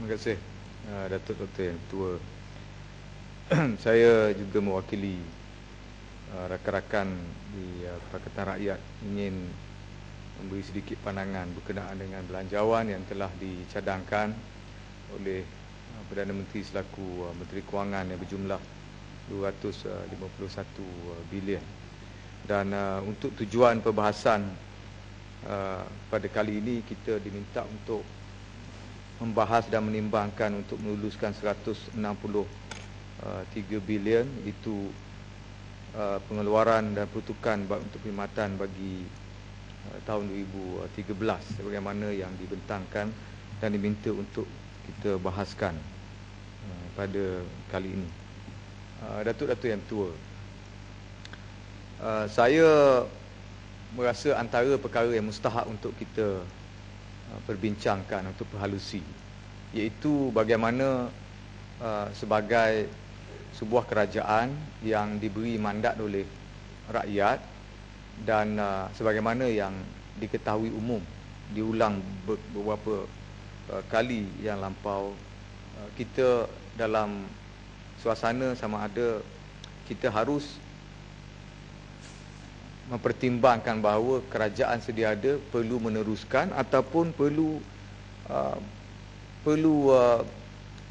Terima kasih Datuk Dr. Yang Ketua. Saya juga mewakili rakan-rakan di Pakatan Rakyat ingin memberi sedikit pandangan berkenaan dengan belanjawan yang telah dicadangkan oleh Perdana Menteri selaku Menteri Kewangan yang berjumlah 251 bilion. Dan untuk tujuan perbahasan pada kali ini kita diminta untuk membahas dan menimbangkan untuk meluluskan 163 bilion itu pengeluaran dan peruntukan untuk perkhidmatan bagi tahun 2013 sebagaimana yang dibentangkan dan diminta untuk kita bahaskan pada kali ini. Datuk-datuk yang tua, saya merasa antara perkara yang mustahak untuk kita perbincangkan untuk perhalusi, iaitu bagaimana sebagai sebuah kerajaan yang diberi mandat oleh rakyat dan sebagaimana yang diketahui umum diulang beberapa kali yang lampau, kita dalam suasana sama ada kita harus mempertimbangkan bahawa kerajaan sedia ada perlu meneruskan ataupun perlu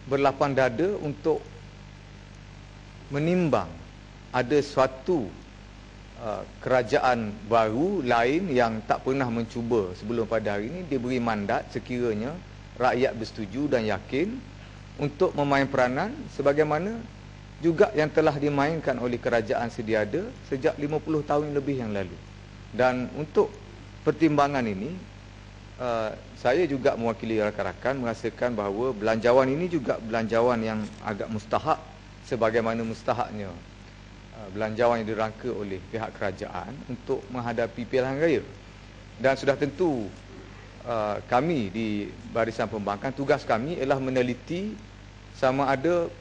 berlapang dada untuk menimbang ada suatu kerajaan baru lain yang tak pernah mencuba sebelum pada hari ini diberi mandat sekiranya rakyat bersetuju dan yakin untuk memain peranan sebagaimana juga yang telah dimainkan oleh kerajaan sedia ada sejak 50 tahun lebih yang lalu. Dan untuk pertimbangan ini, saya juga mewakili rakan-rakan merasakan bahawa belanjawan ini juga belanjawan yang agak mustahak sebagaimana mustahaknya belanjawan yang dirangka oleh pihak kerajaan untuk menghadapi pilihan raya. Dan sudah tentu kami di Barisan Pembangkang, tugas kami ialah meneliti sama ada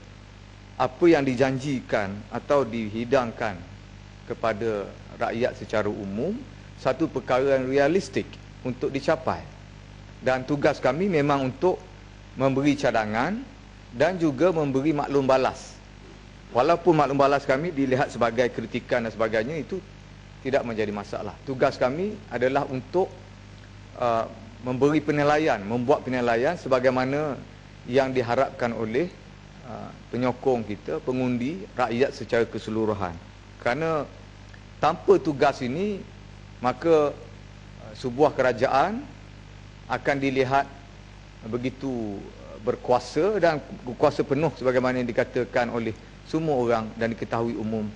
apa yang dijanjikan atau dihidangkan kepada rakyat secara umum satu perkara yang realistik untuk dicapai. Dan tugas kami memang untuk memberi cadangan dan juga memberi maklum balas. Walaupun maklum balas kami dilihat sebagai kritikan dan sebagainya, itu tidak menjadi masalah. Tugas kami adalah untuk memberi penilaian, membuat penilaian sebagaimana yang diharapkan oleh penyokong kita, pengundi, rakyat secara keseluruhan. Kerana tanpa tugas ini, maka sebuah kerajaan akan dilihat begitu berkuasa dan berkuasa penuh sebagaimana yang dikatakan oleh semua orang dan diketahui umum,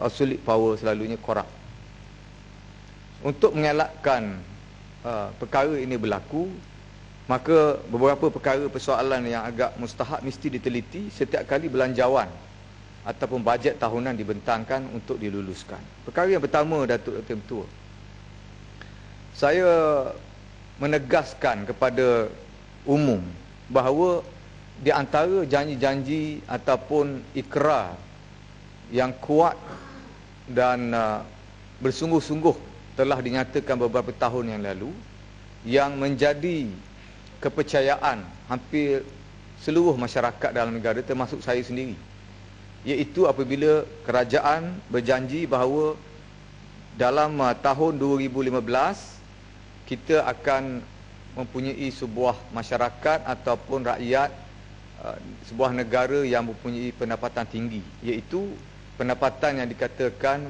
absolute power selalunya korup. Untuk mengelakkan perkara ini berlaku, maka beberapa perkara persoalan yang agak mustahak mesti diteliti setiap kali belanjawan ataupun bajet tahunan dibentangkan untuk diluluskan. Perkara yang pertama, Datuk Dr. Ketua, saya menegaskan kepada umum bahawa di antara janji-janji ataupun ikrar yang kuat dan bersungguh-sungguh telah dinyatakan beberapa tahun yang lalu, yang menjadi kepercayaan hampir seluruh masyarakat dalam negara termasuk saya sendiri, iaitu apabila kerajaan berjanji bahawa dalam tahun 2015 kita akan mempunyai sebuah masyarakat ataupun rakyat sebuah negara yang mempunyai pendapatan tinggi, iaitu pendapatan yang dikatakan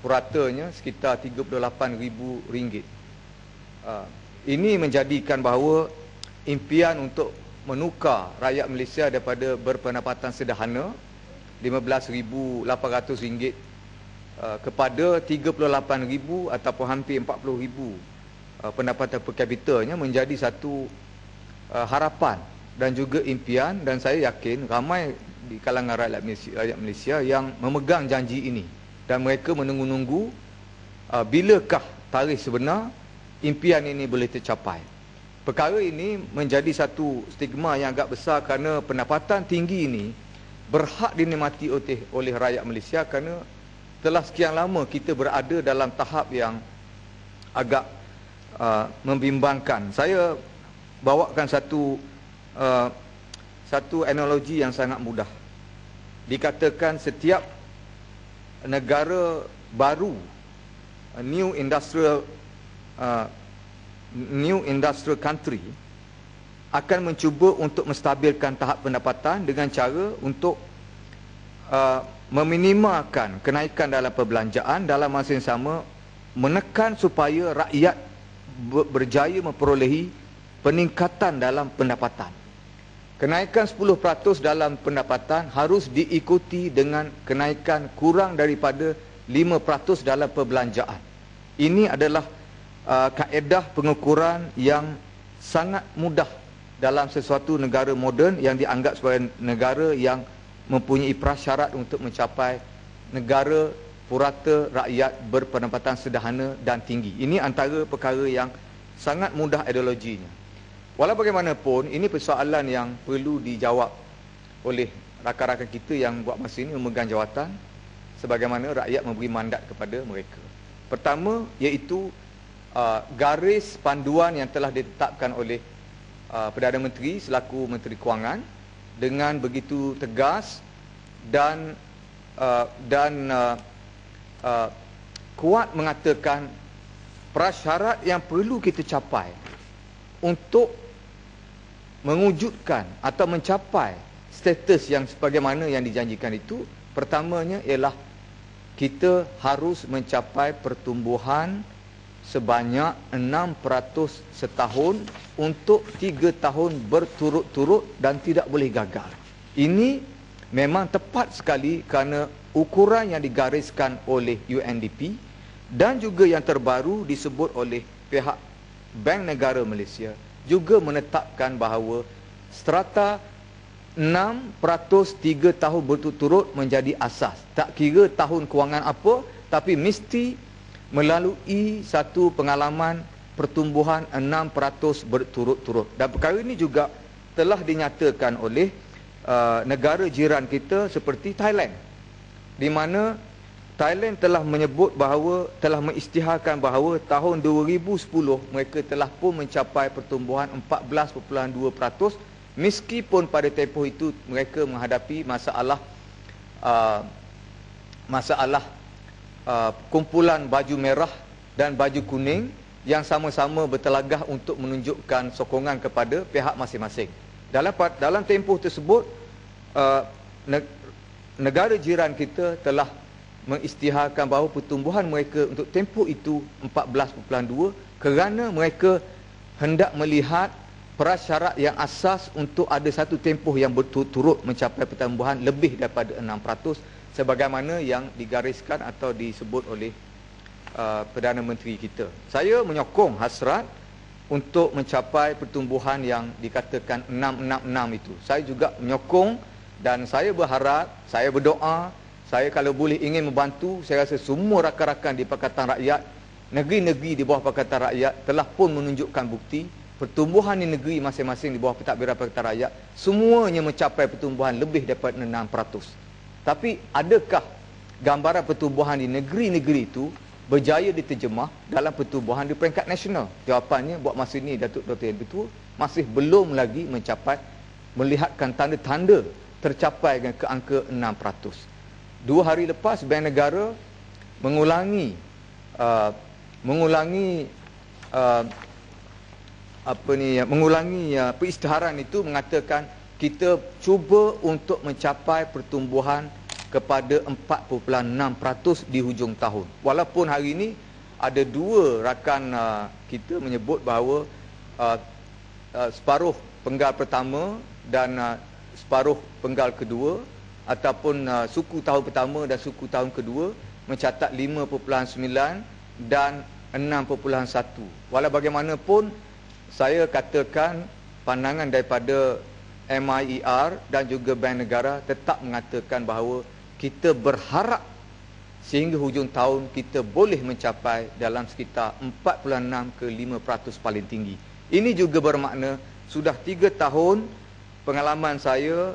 puratanya sekitar RM38,000. Ini menjadikan bahawa impian untuk menukar rakyat Malaysia daripada berpendapatan sederhana RM15,800 kepada RM38,000 ataupun hampir RM40,000 pendapatan per kapitanya menjadi satu harapan dan juga impian, dan saya yakin ramai di kalangan rakyat Malaysia yang memegang janji ini dan mereka menunggu-nunggu bilakah tarikh sebenar impian ini boleh tercapai. Perkara ini menjadi satu stigma yang agak besar kerana pendapatan tinggi ini berhak dinikmati oleh rakyat Malaysia kerana telah sekian lama kita berada dalam tahap yang agak membimbangkan. Saya bawakan satu satu analogi yang sangat mudah. Dikatakan setiap negara baru, new industrial country, akan mencuba untuk menstabilkan tahap pendapatan dengan cara untuk meminimalkan kenaikan dalam perbelanjaan, dalam masa yang sama menekan supaya rakyat berjaya memperolehi peningkatan dalam pendapatan. Kenaikan 10% dalam pendapatan harus diikuti dengan kenaikan kurang daripada 5% dalam perbelanjaan. Ini adalah kaedah pengukuran yang sangat mudah dalam sesuatu negara moden yang dianggap sebagai negara yang mempunyai prasyarat untuk mencapai negara purata rakyat berpendapatan sederhana dan tinggi. Ini antara perkara yang sangat mudah ideologinya. Walau bagaimanapun, ini persoalan yang perlu dijawab oleh rakan-rakan kita yang buat masa ini memegang jawatan sebagaimana rakyat memberi mandat kepada mereka. Pertama, iaitu garis panduan yang telah ditetapkan oleh Perdana Menteri selaku Menteri Kewangan dengan begitu tegas dan kuat mengatakan prasyarat yang perlu kita capai untuk mewujudkan atau mencapai status yang sebagaimana yang dijanjikan itu, pertamanya ialah kita harus mencapai pertumbuhan sebanyak 6% setahun untuk 3 tahun berturut-turut dan tidak boleh gagal. Ini memang tepat sekali kerana ukuran yang digariskan oleh UNDP dan juga yang terbaru disebut oleh pihak Bank Negara Malaysia juga menetapkan bahawa strata 6% 3 tahun berturut-turut menjadi asas. Tak kira tahun kewangan apa, tapi mesti melalui satu pengalaman pertumbuhan 6% berturut-turut. Dan perkara ini juga telah dinyatakan oleh negara jiran kita seperti Thailand, di mana Thailand telah menyebut bahawa, telah mengisytiharkan bahawa tahun 2010 mereka telah pun mencapai pertumbuhan 14.2%, meskipun pada tempoh itu mereka menghadapi masalah kumpulan baju merah dan baju kuning yang sama-sama bertelagah untuk menunjukkan sokongan kepada pihak masing-masing. Dalam tempoh tersebut, negara jiran kita telah mengisytiharkan bahawa pertumbuhan mereka untuk tempoh itu 14.2 kerana mereka hendak melihat prasyarat yang asas untuk ada satu tempoh yang berturut-turut mencapai pertumbuhan lebih daripada 6% sebagaimana yang digariskan atau disebut oleh Perdana Menteri kita. Saya menyokong hasrat untuk mencapai pertumbuhan yang dikatakan 666 itu. Saya juga menyokong dan saya berharap, saya berdoa, saya kalau boleh ingin membantu. Saya rasa semua rakan-rakan di Pakatan Rakyat, negeri-negeri di bawah Pakatan Rakyat telah pun menunjukkan bukti pertumbuhan di negeri masing-masing di bawah Pentadbiran Pakatan Rakyat semuanya mencapai pertumbuhan lebih daripada 6%. Tapi adakah gambaran pertumbuhan di negeri-negeri itu berjaya diterjemah dalam pertumbuhan di peringkat nasional? Jawapannya buat masa ini Datuk Dr. Betul masih belum lagi mencapai, melihatkan tanda-tanda tercapai ke angka 6%. 2 hari lepas Bank Negara mengulangi perisytiharan itu, mengatakan kita cuba untuk mencapai pertumbuhan kepada 4.6% di hujung tahun. Walaupun hari ini ada 2 rakan kita menyebut bahawa separuh penggal pertama dan separuh penggal kedua ataupun suku tahun pertama dan suku tahun kedua mencatat 5.9 dan 6.1. Walau bagaimanapun, saya katakan pandangan daripada MIER dan juga Bank Negara tetap mengatakan bahawa kita berharap sehingga hujung tahun kita boleh mencapai dalam sekitar 4.6 ke 5% paling tinggi. Ini juga bermakna sudah 3 tahun pengalaman saya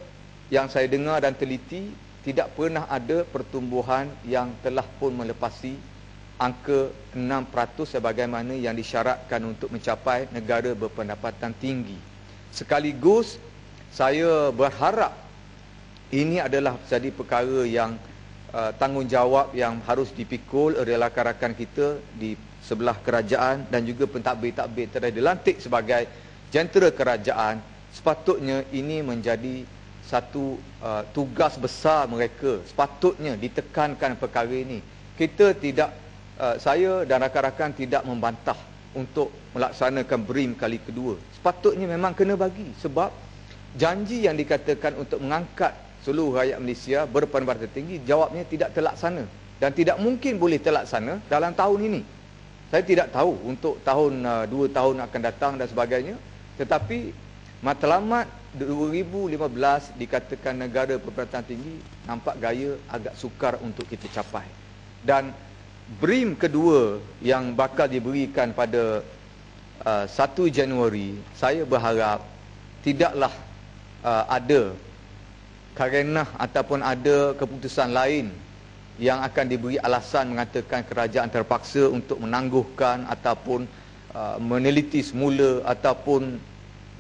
yang saya dengar dan teliti, tidak pernah ada pertumbuhan yang telah pun melepasi angka 6% sebagaimana yang disyaratkan untuk mencapai negara berpendapatan tinggi. Sekaligus saya berharap ini adalah jadi perkara yang tanggungjawab yang harus dipikul oleh rakan-rakan kita di sebelah kerajaan dan juga pentadbir-tadbir telah dilantik sebagai jentera kerajaan. Sepatutnya ini menjadi satu tugas besar mereka. Sepatutnya ditekankan perkara ini. Kita tidak, saya dan rakan-rakan tidak membantah untuk melaksanakan BRIM kali kedua. Sepatutnya memang kena bagi, sebab janji yang dikatakan untuk mengangkat seluruh rakyat Malaysia berpendapatan tinggi, jawabnya tidak terlaksana dan tidak mungkin boleh terlaksana dalam tahun ini. Saya tidak tahu untuk tahun 2 tahun akan datang dan sebagainya, tetapi matlamat 2015 dikatakan negara berpendapatan tinggi, nampak gaya agak sukar untuk kita capai. Dan BRIM kedua yang bakal diberikan pada 1 Januari, saya berharap tidaklah ada karenah ataupun ada keputusan lain yang akan diberi alasan mengatakan kerajaan terpaksa untuk menangguhkan ataupun meneliti semula ataupun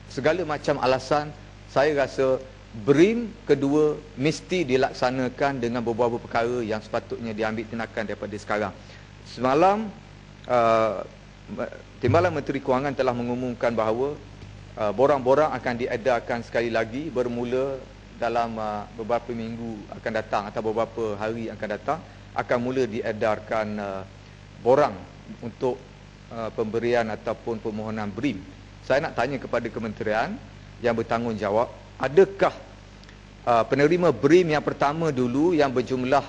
segala macam alasan. Saya rasa BRIM kedua mesti dilaksanakan dengan beberapa perkara yang sepatutnya diambil tindakan daripada sekarang. Semalam Timbalan Menteri Kewangan telah mengumumkan bahawa borang-borang akan diedarkan sekali lagi bermula dalam beberapa minggu akan datang atau beberapa hari akan datang, akan mula diedarkan borang untuk pemberian ataupun permohonan BRIM. Saya nak tanya kepada kementerian yang bertanggungjawab, adakah penerima BRIM yang pertama dulu yang berjumlah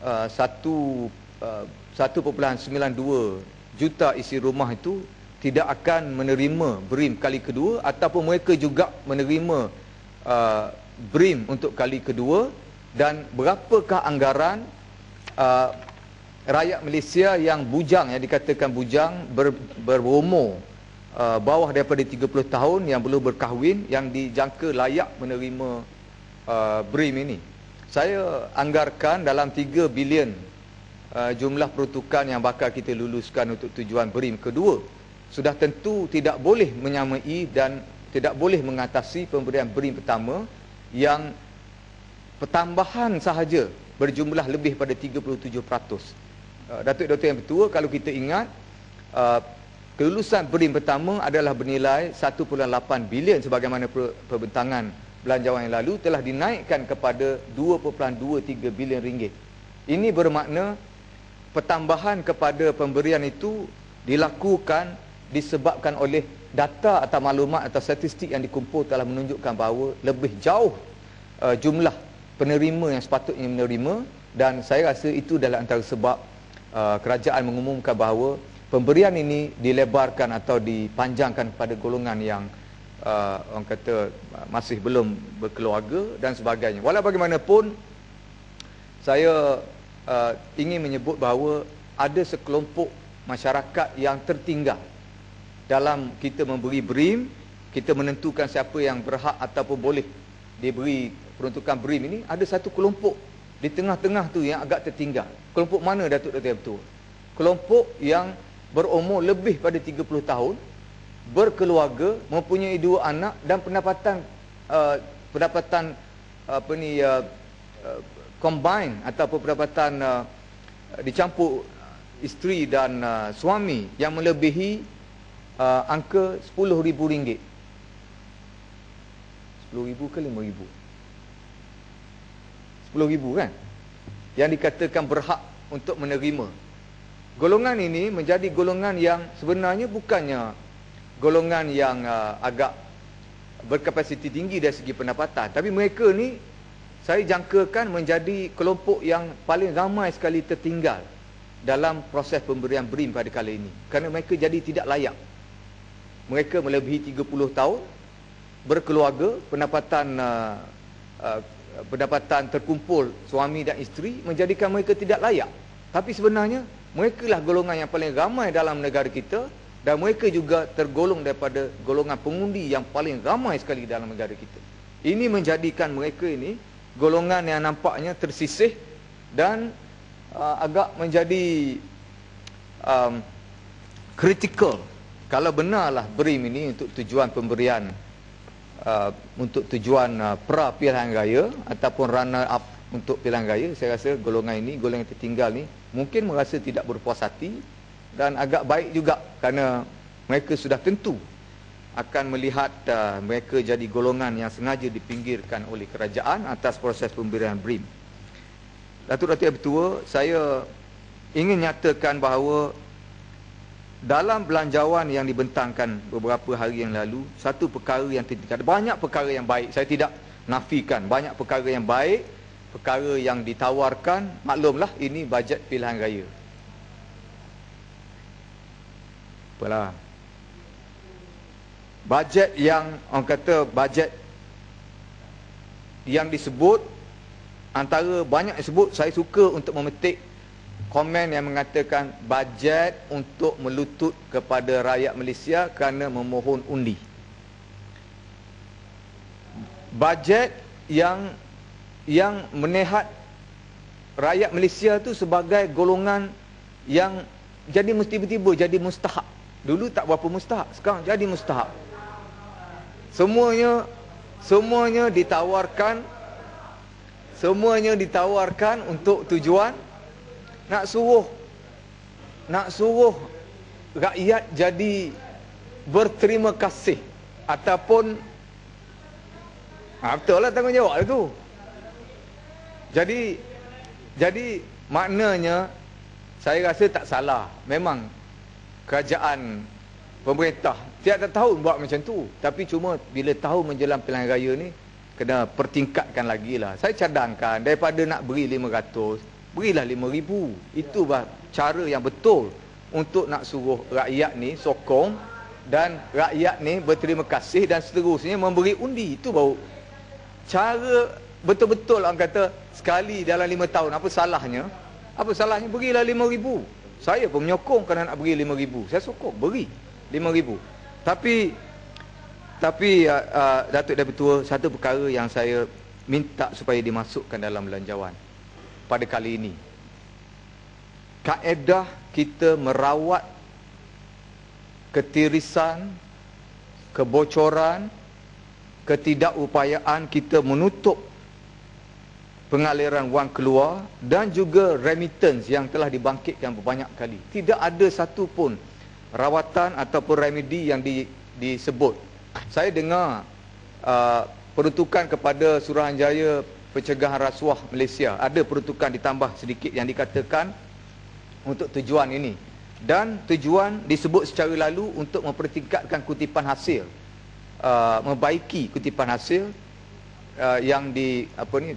1.92 juta isi rumah itu tidak akan menerima BRIM kali kedua, ataupun mereka juga menerima BRIM untuk kali kedua, dan berapakah anggaran rakyat Malaysia yang bujang, yang dikatakan bujang, berumur bawah daripada 30 tahun yang belum berkahwin, yang dijangka layak menerima BRIM ini. Saya anggarkan dalam 3 bilion jumlah peruntukan yang bakal kita luluskan untuk tujuan BRIM kedua. Sudah tentu tidak boleh menyamai dan tidak boleh mengatasi pemberian BRIM pertama yang pertambahan sahaja berjumlah lebih pada 37%. Datuk Dr. Yang Pertua, kalau kita ingat, kelulusan BRIM pertama adalah bernilai 1.8 bilion sebagaimana perbentangan belanjawan yang lalu, telah dinaikkan kepada 2.23 bilion ringgit. Ini bermakna pertambahan kepada pemberian itu dilakukan disebabkan oleh data atau maklumat atau statistik yang dikumpul telah menunjukkan bahawa lebih jauh jumlah penerima yang sepatutnya menerima, dan saya rasa itu adalah antara sebab kerajaan mengumumkan bahawa pemberian ini dilebarkan atau dipanjangkan kepada golongan yang orang kata masih belum berkeluarga dan sebagainya. Walau bagaimanapun, saya ingin menyebut bahawa ada sekelompok masyarakat yang tertinggal dalam kita memberi BRIM. Kita menentukan siapa yang berhak ataupun boleh diberi peruntukan BRIM ini. Ada satu kelompok di tengah-tengah tu yang agak tertinggal. Kelompok mana, Datuk Dr. Betul? Kelompok yang berumur lebih pada 30 tahun, berkeluarga, mempunyai 2 anak dan pendapatan combine ataupun pendapatan dicampur isteri dan suami yang melebihi angka RM10,000. 10,000 ke 5,000? 10,000 kan? Yang dikatakan berhak untuk menerima. Golongan ini menjadi golongan yang sebenarnya bukannya golongan yang agak berkapasiti tinggi dari segi pendapatan, tapi mereka ni saya jangkakan menjadi kelompok yang paling ramai sekali tertinggal dalam proses pemberian BRIM pada kali ini, kerana mereka jadi tidak layak. Mereka melebihi 30 tahun, berkeluarga, pendapatan terkumpul suami dan isteri menjadikan mereka tidak layak. Tapi sebenarnya mereka lah golongan yang paling ramai dalam negara kita, dan mereka juga tergolong daripada golongan pengundi yang paling ramai sekali dalam negara kita. Ini menjadikan mereka ini golongan yang nampaknya tersisih dan agak menjadi kritikal. Kalau benarlah BRIM ini untuk tujuan pemberian untuk tujuan pra pilihan raya ataupun runner up untuk pilihan raya, saya rasa golongan ini, golongan yang tertinggal ni mungkin merasa tidak berpuas hati dan agak baik juga kerana mereka sudah tentu akan melihat mereka jadi golongan yang sengaja dipinggirkan oleh kerajaan atas proses pemberian BRIM. Datuk Yang Bertua, saya ingin nyatakan bahawa dalam belanjawan yang dibentangkan beberapa hari yang lalu, satu perkara yang tertinggal, banyak perkara yang baik, saya tidak nafikan, banyak perkara yang baik, perkara yang ditawarkan, maklumlah ini bajet pilihan raya. Apalah. Bajet yang, orang kata bajet yang disebut, antara banyak disebut, saya suka untuk memetik komen yang mengatakan bajet untuk melutut kepada rakyat Malaysia kerana memohon undi. Bajet yang menehat rakyat Malaysia tu sebagai golongan yang jadi mesti tiba-tiba jadi mustahak. Dulu tak berapa mustahak, sekarang jadi mustahak. Semuanya ditawarkan untuk tujuan nak suruh rakyat jadi berterima kasih ataupun betul lah tanggungjawab itu. Jadi maknanya saya rasa tak salah. Memang kerajaan pemerintah tiap tahun buat macam tu, tapi cuma bila tahun menjelang pilihan raya ni kena pertingkatkan lagi lah. Saya cadangkan daripada nak beri 500, berilah 5,000. Itu cara yang betul untuk nak suruh rakyat ni sokong dan rakyat ni berterima kasih dan seterusnya memberi undi. Itu baru cara betul-betul orang kata sekali dalam 5 tahun. Apa salahnya? Berilah 5,000. Saya pun menyokong kerana nak beri 5,000. Saya sokong beri 5,000. Tapi Datuk Yang Bertua, satu perkara yang saya minta supaya dimasukkan dalam belanjawan pada kali ini, kaedah kita merawat ketirisan, kebocoran, ketidakupayaan kita menutup pengaliran wang keluar dan juga remittance yang telah dibangkitkan berbanyak kali. Tidak ada satu pun rawatan ataupun remedi yang disebut. Saya dengar peruntukan kepada Suruhanjaya Pencegahan Rasuah Malaysia, ada peruntukan ditambah sedikit yang dikatakan untuk tujuan ini, dan tujuan disebut secara lalu untuk mempertingkatkan kutipan hasil, membaiki kutipan hasil yang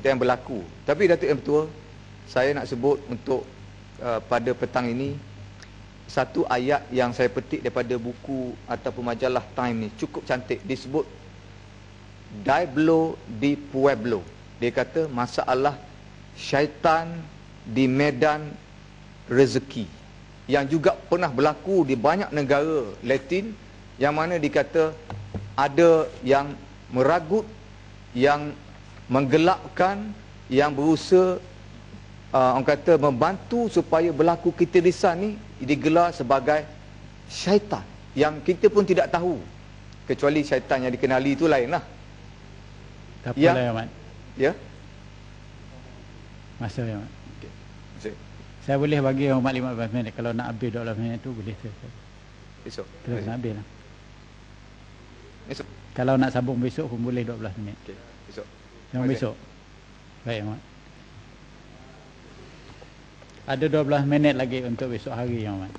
yang berlaku. Tapi Datuk Yang Bertua, saya nak sebut untuk pada petang ini satu ayat yang saya petik daripada buku ataupun majalah Time ni, cukup cantik, disebut Diablo di Pueblo. Dia kata masalah syaitan di medan rezeki, yang juga pernah berlaku di banyak negara Latin, yang mana dikata ada yang meragut, yang menggelapkan, yang berusaha orang kata membantu supaya berlaku ketirisan ni digelar sebagai syaitan, yang kita pun tidak tahu, kecuali syaitan yang dikenali itu lain lah. Tak apalah ya, Mat. Ya? Masa ya, Mat. Okay. Saya boleh bagi Mak 15 minit. Kalau nak habis 12 minit tu boleh tu. Esok. Kita nak habis lah. Esok. Kalau nak sambung besok pun boleh 12 minit. Okey, esok. Sambung besok. Baik, Mak. Ada 12 minit lagi untuk besok hari, Mak.